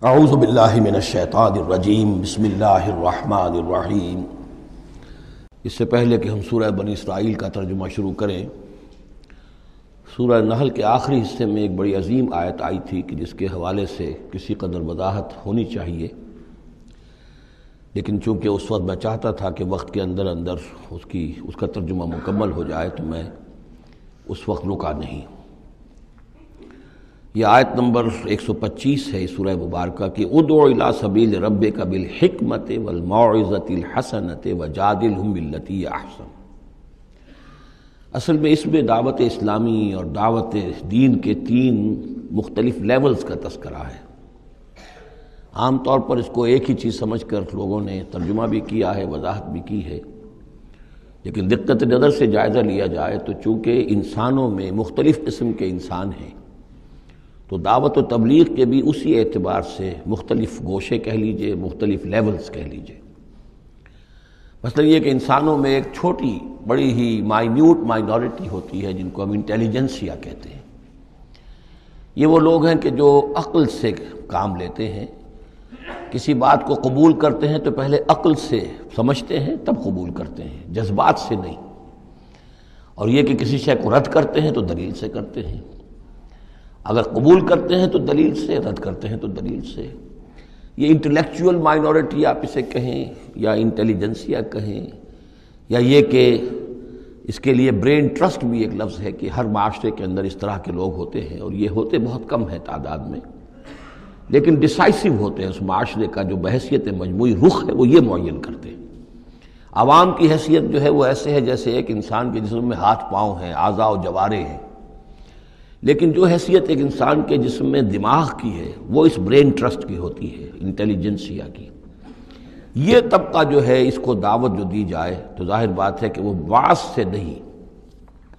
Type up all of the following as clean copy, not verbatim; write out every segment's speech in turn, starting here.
اعوذ باللہ من الشیطان الرجیم بسم اللہ الرحمن الرحیم۔ اس سے پہلے کہ ہم سورہ بنی اسرائیل کا ترجمہ شروع کریں، سورہ نحل کے آخری حصے میں ایک بڑی عظیم آیت آئی تھی کہ جس کے حوالے سے کسی قدر وضاحت ہونی چاہیے، لیکن چونکہ اس وقت میں چاہتا تھا کہ وقت کے اندر اس کا ترجمہ مکمل ہو جائے تو میں اس وقت رکا نہیں۔ یہ آیت نمبر 125 ہے سورہ مبارکہ کی، ادع الی سبیل ربک بالحکمت والموعظۃ الحسنۃ وجادلھم باللتی ہی احسن۔ اصل میں اس میں دعوت اسلامی اور دعوت دین کے 3 مختلف لیولز کا تذکرہ ہے۔ عام طور پر اس کو ایک ہی چیز سمجھ کر لوگوں نے ترجمہ بھی کیا ہے، وضاحت بھی کی ہے، لیکن دقت نظر سے جائزہ لیا جائے تو چونکہ انسانوں میں مختلف قسم کے انسان ہیں تو دعوت و تبلیغ کے بھی اسی اعتبار سے مختلف گوشے کہہ لیجئے، مختلف لیولز کہہ لیجئے۔ مثلا یہ کہ انسانوں میں ایک چھوٹی بڑی ہی مائنورٹی ہوتی ہے جن کو ہم انٹیلیجنسیا کہتے ہیں۔ یہ وہ لوگ ہیں کہ جو عقل سے کام لیتے ہیں، کسی بات کو قبول کرتے ہیں تو پہلے عقل سے سمجھتے ہیں تب قبول کرتے ہیں، جذبات سے نہیں۔ اور یہ کہ کسی شے کو رد کرتے ہیں تو دلیل سے کرتے ہیں، اگر قبول کرتے ہیں تو دلیل سے، رد کرتے ہیں تو دلیل سے۔ یہ انٹلیکچوئل مائنورٹی آپ اسے کہیں یا انٹیلیجنسیا کہیں، یا یہ کہ اس کے لیے برین ٹرسٹ بھی ایک لفظ ہے کہ ہر معاشرے کے اندر اس طرح کے لوگ ہوتے ہیں، اور یہ ہوتے بہت کم ہیں تعداد میں، لیکن ڈیسائسو ہوتے ہیں۔ اس معاشرے کا جو بحیثیت مجموعی رخ ہے وہ یہ معین کرتے ہیں۔ عوام کی حیثیت جو ہے وہ ایسے ہے جیسے ایک انسان کے جسم میں ہاتھ پاؤں ہیں، اعضاء و جوارے ہیں، لیکن جو حیثیت ایک انسان کے جسم میں دماغ کی ہے وہ اس برین ٹرسٹ کی ہوتی ہے، انٹیلیجنسیا کی۔ یہ طبقہ جو ہے اس کو دعوت جو دی جائے تو ظاہر بات ہے کہ وہ واعظ سے نہیں،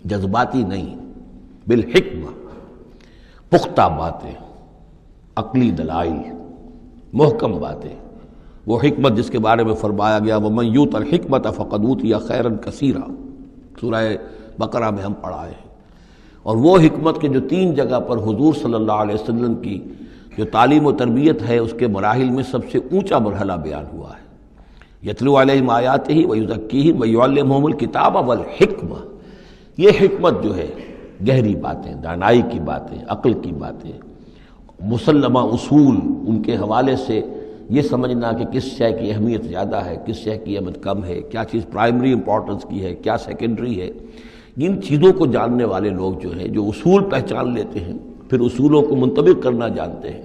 جذباتی نہیں، بالحکمہ، پختہ باتیں، عقلی دلائل، محکم باتیں، وہ حکمت جس کے بارے میں فرمایا گیا وَمَن یُؤْتَ الْحِکْمَةَ فَقَدْ أُوتِیَ خَیْرًا کَثِیرًا، سورہ بقرہ میں ہم پڑھائے ہیں۔ اور وہ حکمت کے جو 3 جگہ پر حضور صلی اللہ علیہ وسلم کی جو تعلیم و تربیت ہے اس کے مراحل میں سب سے اونچا مرحلہ بیان ہوا ہے، یتلو علیہم آیاتہ ویزکیہم ویعلمہم الکتاب والحکمہ۔ یہ حکمت جو ہے گہری باتیں، دانائی کی باتیں، عقل کی باتیں، مسلمہ اصول، ان کے حوالے سے یہ سمجھنا کہ کس شے کی اہمیت زیادہ ہے، کس شے کی اہمیت کم ہے، کیا چیز پرائمری امپورٹنس کی ہے، کیا سیکنڈری ہے۔ ان چیزوں کو جاننے والے لوگ جو ہیں، جو اصول پہچان لیتے ہیں، پھر اصولوں کو منطبق کرنا جانتے ہیں،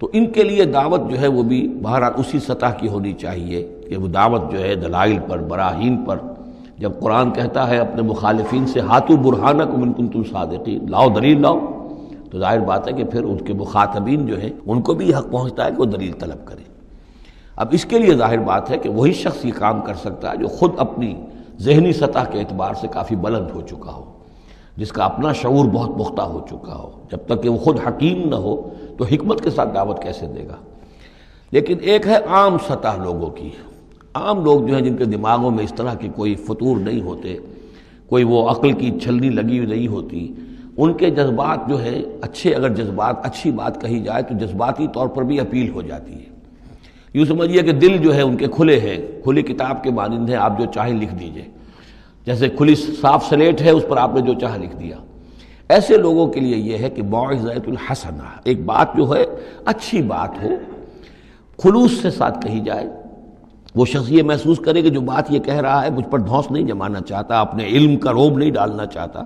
تو ان کے لیے دعوت جو ہے وہ بھی بہرحال اسی سطح کی ہونی چاہیے کہ وہ دعوت جو ہے دلائل پر، براہین پر۔ جب قرآن کہتا ہے اپنے مخالفین سے ہاتوا برہانکم ان کنتم صادقین، لاؤ دلیل لاؤ، تو ظاہر بات ہے کہ پھر ان کے مخاطبین جو ہیں ان کو بھی حق پہنچتا ہے کہ وہ دلیل طلب کریں۔ اب اس کے لیے ظاہر بات ہے کہ وہی شخص یہ کام کر سکتا ہے جو خود اپنی ذہنی سطح کے اعتبار سے کافی بلند ہو چکا ہو، جس کا اپنا شعور بہت پختہ ہو چکا ہو۔ جب تک کہ وہ خود حکیم نہ ہو تو حکمت کے ساتھ دعوت کیسے دے گا؟ لیکن ایک ہے عام سطح لوگوں کی، عام لوگ جو ہیں جن کے دماغوں میں اس طرح کے کوئی فطور نہیں ہوتے، کوئی وہ عقل کی چھلنی لگی ہوئی نہیں ہوتی، ان کے جذبات جو ہیں اچھے، اگر جذبات اچھی بات کہی جائے تو جذباتی طور پر بھی اپیل ہو جاتی ہے۔ یوں سمجھیے کہ دل جو ہے ان کے کھلے ہیں، کھلی کتاب کے مانند ہیں، آپ جو چاہیں لکھ دیجئے، جیسے کھلی صاف سلیٹ ہے اس پر آپ نے جو چاہا لکھ دیا۔ ایسے لوگوں کے لیے یہ ہے کہ موعظۃ الحسنہ، ایک بات جو ہے اچھی بات ہو، خلوص سے ساتھ کہی جائے، وہ شخص یہ محسوس کرے کہ جو بات یہ کہہ رہا ہے مجھ پر دھونس نہیں جمانا چاہتا، اپنے علم کا روب نہیں ڈالنا چاہتا،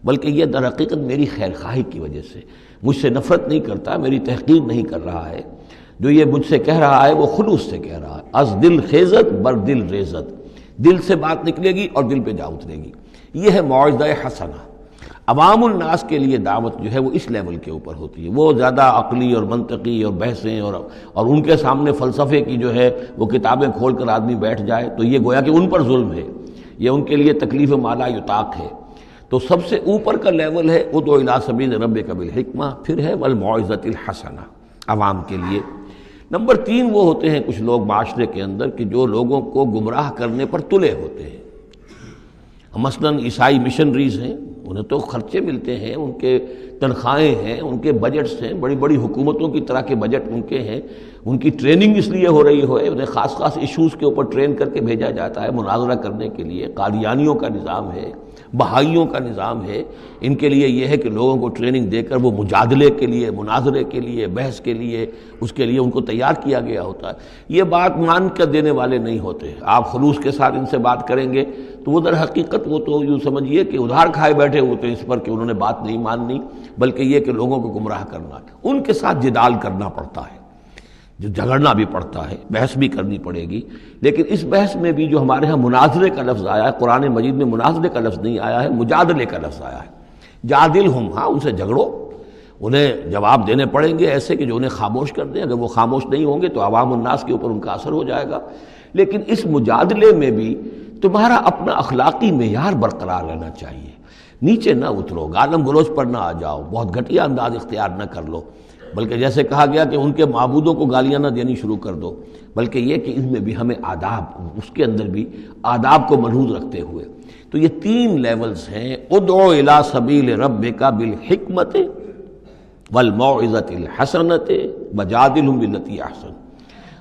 بلکہ یہ در حقیقت میری خیر خواہی کی وجہ سے، مجھ سے نفرت نہیں کرتا، میری تحقیر نہیں کر رہا ہے، جو یہ مجھ سے کہہ رہا ہے وہ خلوص سے کہہ رہا ہے۔ از دل خیزت بر دل ریزت، دل سے بات نکلے گی اور دل پہ جا اترے گی۔ یہ ہے موعظہ حسنہ۔ عوام الناس کے لیے دعوت جو ہے وہ اس لیول کے اوپر ہوتی ہے، وہ زیادہ عقلی اور منطقی اور بحثیں اور ان کے سامنے فلسفے کی جو ہے وہ کتابیں کھول کر آدمی بیٹھ جائے تو یہ گویا کہ ان پر ظلم ہے، یہ ان کے لیے تکلیف مالا یطاق ہے۔ تو سب سے اوپر کا لیول ہے ادع الی سبیل ربک بالحکمہ، پھر ہے والموعظۃ الحسنہ عوام کے لیے۔ نمبر 3 وہ ہوتے ہیں کچھ لوگ معاشرے کے اندر کہ جو لوگوں کو گمراہ کرنے پر تلے ہوتے ہیں۔ مثلاً عیسائی مشنریز ہیں، انہیں تو خرچے ملتے ہیں، ان کے تنخواہیں ہیں، ان کے بجٹس ہیں، بڑی بڑی حکومتوں کی طرح کے بجٹ ان کے ہیں، ان کی ٹریننگ اس لیے ہو رہی ہے، انہیں خاص خاص ایشوز کے اوپر ٹرین کر کے بھیجا جاتا ہے مناظرہ کرنے کے لیے۔ قادیانیوں کا نظام ہے، بہائیوں کا نظام ہے، ان کے لیے یہ ہے کہ لوگوں کو ٹریننگ دے کر وہ مجادلے کے لیے، مناظرے کے لیے، بحث کے لیے، اس کے لیے ان کو تیار کیا گیا ہوتا ہے۔ یہ بات مان کر دینے والے نہیں ہوتے۔ آپ خلوص کے ساتھ ان سے بات کریں گے تو وہ در حقیقت وہ تو یوں سمجھیے کہ ادھار کھائے بیٹھے ہوتے ہیں اس پر کہ انہوں نے بات نہیں ماننی، بلکہ یہ کہ لوگوں کو گمراہ کرنا۔ ان کے ساتھ جدال کرنا پڑتا ہے، جو جھگڑنا بھی پڑتا ہے، بحث بھی کرنی پڑے گی۔ لیکن اس بحث میں بھی جو ہمارے ہاں مناظرے کا لفظ آیا ہے، قرآن مجید میں مناظرے کا لفظ نہیں آیا ہے، مجادلے کا لفظ آیا ہے۔ جادلہم، ہاں ان سے جھگڑو، انہیں جواب دینے پڑیں گے ایسے کہ جو انہیں خاموش کر دیں۔ اگر وہ خاموش نہیں ہوں گے تو عوام الناس کے اوپر ان کا اثر ہو جائے گا۔ لیکن اس مجادلے میں بھی تمہارا اپنا اخلاقی معیار برقرار رہنا چاہیے، نیچے نہ اترو، گالم گلوچ پر نہ آ جاؤ، بہت گھٹیا انداز اختیار نہ کر لو، بلکہ جیسے کہا گیا کہ ان کے معبودوں کو گالیاں نہ دینی شروع کر دو، بلکہ یہ کہ ان میں بھی ہمیں آداب، اس کے اندر بھی آداب کو ملحوظ رکھتے ہوئے۔ تو یہ 3 لیولز ہیں، ادعو الی سبیل ربک بالحکمت والموعظۃ الحسنۃ وجادلہم باللتی احسن۔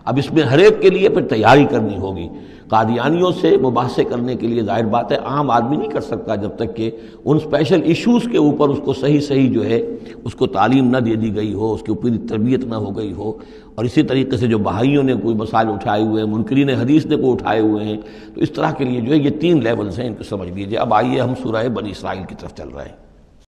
اب اس میں ہر ایک کے لیے پھر تیاری کرنی ہوگی۔ قادیانیوں سے مباحثے کرنے کے لیے ظاہر بات ہے عام آدمی نہیں کر سکتا جب تک کہ ان اسپیشل ایشوز کے اوپر اس کو صحیح جو ہے اس کو تعلیم نہ دے دی گئی ہو، اس کی اوپر تربیت نہ ہو گئی ہو۔ اور اسی طریقے سے جو بہائیوں نے کوئی مسائل اٹھائے ہوئے ہیں، منکرین حدیث نے کوئی اٹھائے ہوئے ہیں، تو اس طرح کے لیے جو ہے یہ 3 لیولز ہیں، ان کو سمجھ لیجیے۔ اب آئیے ہم سورہ بنی اسرائیل کی طرف چل رہے ہیں۔